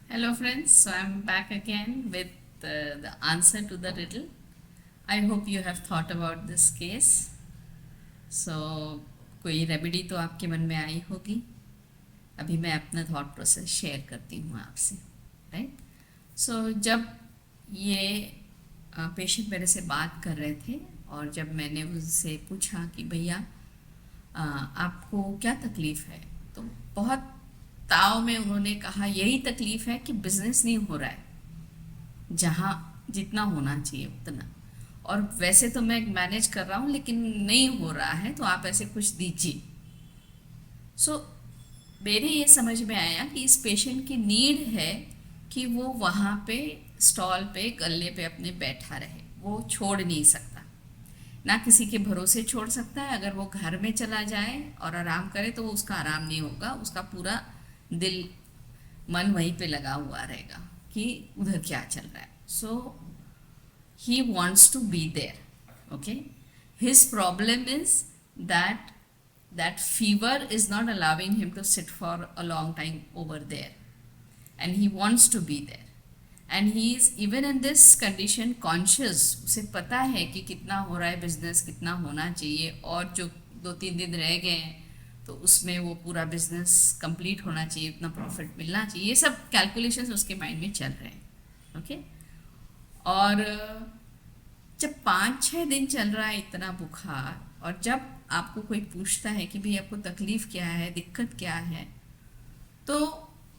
Hello friends, so I'm back again with the answer to the riddle. I hope you have thought about this case. So कोई remedy तो आपके मन में आई होगी. अभी मैं अपना थॉट प्रोसेस शेयर करती हूँ आपसे. राइट. सो जब ये पेशेंट मेरे से बात कर रहे थे और जब मैंने उनसे पूछा कि भैया आपको क्या तकलीफ़ है, तो बहुत ताव में उन्होंने कहा यही तकलीफ़ है कि बिजनेस नहीं हो रहा है जहाँ जितना होना चाहिए उतना, और वैसे तो मैं मैनेज कर रहा हूँ लेकिन नहीं हो रहा है, तो आप ऐसे कुछ दीजिए. सो मेरे ये समझ में आया कि इस पेशेंट की नीड है कि वो वहाँ पे स्टॉल पे गल्ले पे अपने बैठा रहे, वो छोड़ नहीं सकता, ना किसी के भरोसे छोड़ सकता है. अगर वो घर में चला जाए और आराम करे तो वो उसका आराम नहीं होगा, उसका पूरा दिल मन वहीं पे लगा हुआ रहेगा कि उधर क्या चल रहा है. So he wants to be there. Okay. His problem is that that fever is not allowing him to sit for a long time over there, and he wants to be there, and he is even in this condition conscious. उसे पता है कि कितना हो रहा है business, कितना होना चाहिए, और जो 2-3 दिन रह गए हैं तो उसमें वो पूरा बिजनेस कंप्लीट होना चाहिए, उतना प्रॉफिट मिलना चाहिए. ये सब कैलकुलेशंस उसके माइंड में चल रहे हैं. ओके. और जब 5-6 दिन चल रहा है इतना बुखार, और जब आपको कोई पूछता है कि भाई आपको तकलीफ़ क्या है, दिक्कत क्या है, तो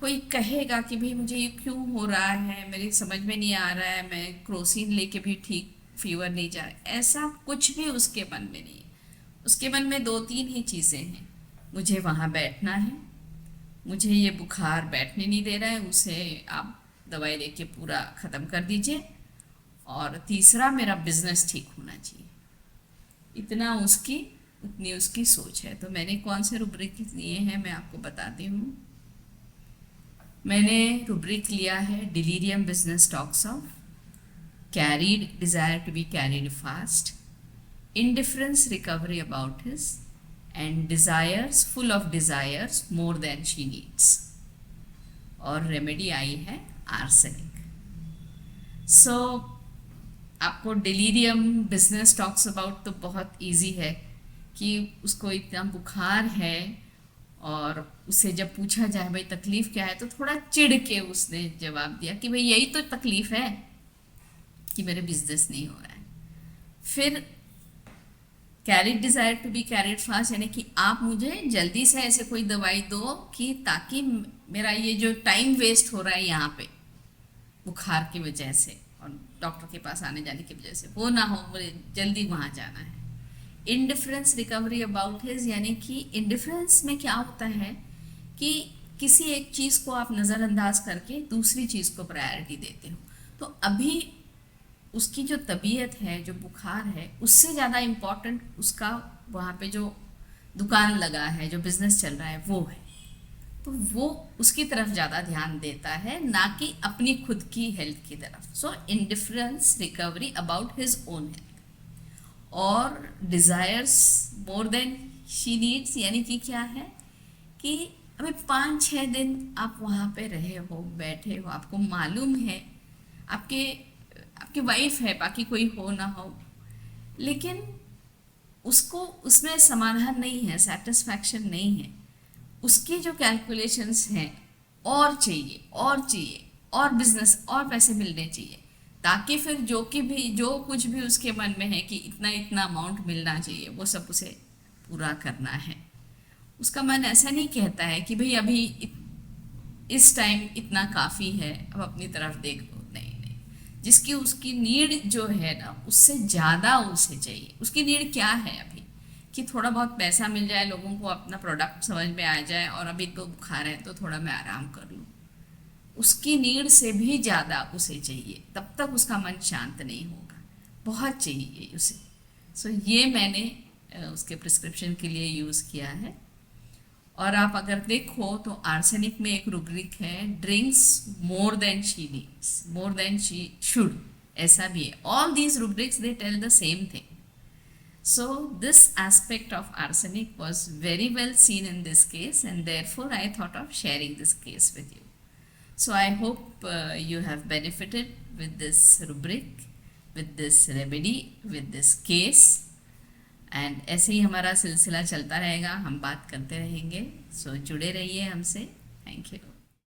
कोई कहेगा कि भाई मुझे ये क्यों हो रहा है, मेरी समझ में नहीं आ रहा है, मैं क्रोसिन लेके भी ठीक फीवर नहीं जा रहा. ऐसा कुछ भी उसके मन में नहीं है. उसके मन में 2-3 ही चीज़ें हैं. मुझे वहाँ बैठना है, मुझे ये बुखार बैठने नहीं दे रहा है, उसे आप दवाई लेके पूरा ख़त्म कर दीजिए, और तीसरा मेरा बिजनेस ठीक होना चाहिए. इतना उतनी उसकी सोच है. तो मैंने कौन से रुब्रिक लिए हैं मैं आपको बताती हूँ. मैंने रुब्रिक लिया है delirium business talks off, carried desire to be carried fast, indifference recovery about his, and desires full of desires more than she needs. और रेमेडी आई है आर्सेनिक. सो आपको डिलीरियम बिजनेस टॉक्स अबाउट तो बहुत इजी है कि उसको इतना बुखार है, और उससे जब पूछा जाए भाई तकलीफ़ क्या है, तो थोड़ा चिढ़ के उसने जवाब दिया कि भाई यही तो तकलीफ़ है कि मेरे बिजनेस नहीं हो रहा है. फिर carried desire to be carried fast, यानी कि आप मुझे जल्दी से ऐसे कोई दवाई दो कि ताकि मेरा ये जो टाइम वेस्ट हो रहा है यहाँ पे बुखार की वजह से और डॉक्टर के पास आने जाने की वजह से, वो ना हो, मुझे जल्दी वहाँ जाना है. इंडिफरेंस रिकवरी अबाउट हिज, यानी कि इंडिफरेंस में क्या होता है कि किसी एक चीज़ को आप नज़रअंदाज करके दूसरी चीज़ को प्रायोरिटी देते हो. तो अभी उसकी जो तबीयत है, जो बुखार है, उससे ज़्यादा इम्पॉर्टेंट उसका वहाँ पे जो दुकान लगा है, जो बिजनेस चल रहा है, वो है. तो वो उसकी तरफ ज़्यादा ध्यान देता है, ना कि अपनी खुद की हेल्थ की तरफ. So indifference recovery about his own health, और desires more than she needs, यानी कि क्या है कि अभी 5-6 दिन आप वहाँ पे रहे हो, बैठे हो, आपको मालूम है आपकी वाइफ है, बाकी कोई हो ना हो, लेकिन उसको उसमें समाधान नहीं है, सेटिस्फैक्शन नहीं है. उसकी जो कैलकुलेशंस हैं, और चाहिए और चाहिए, और बिजनेस और पैसे मिलने चाहिए, ताकि फिर जो कुछ भी उसके मन में है कि इतना इतना अमाउंट मिलना चाहिए, वो सब उसे पूरा करना है. उसका मन ऐसा नहीं कहता है कि भाई अभी इस टाइम इतना काफ़ी है, अब अपनी तरफ देख लो. नहीं नहीं, जिसकी उसकी नीड जो है ना, उससे ज़्यादा उसे चाहिए. उसकी नीड क्या है अभी कि थोड़ा बहुत पैसा मिल जाए, लोगों को अपना प्रोडक्ट समझ में आ जाए, और अभी तो बुखार है तो थोड़ा मैं आराम कर लूँ. उसकी नीड से भी ज़्यादा उसे चाहिए, तब तक उसका मन शांत नहीं होगा, बहुत चाहिए उसे. सो ये मैंने उसके प्रिस्क्रिप्शन के लिए यूज़ किया है. और आप अगर देखो तो आर्सेनिक में एक रुब्रिक है, drinks more than she needs, more than she should, ऐसा भी है. All these rubrics they tell the same thing. So this aspect of arsenic was very well seen in this case, and therefore I thought of sharing this case with you. So I hope you have benefited with this rubric, with this remedy, with this case. And ऐसे ही हमारा सिलसिला चलता रहेगा, हम बात करते रहेंगे. सो जुड़े रहिए हमसे. Thank you.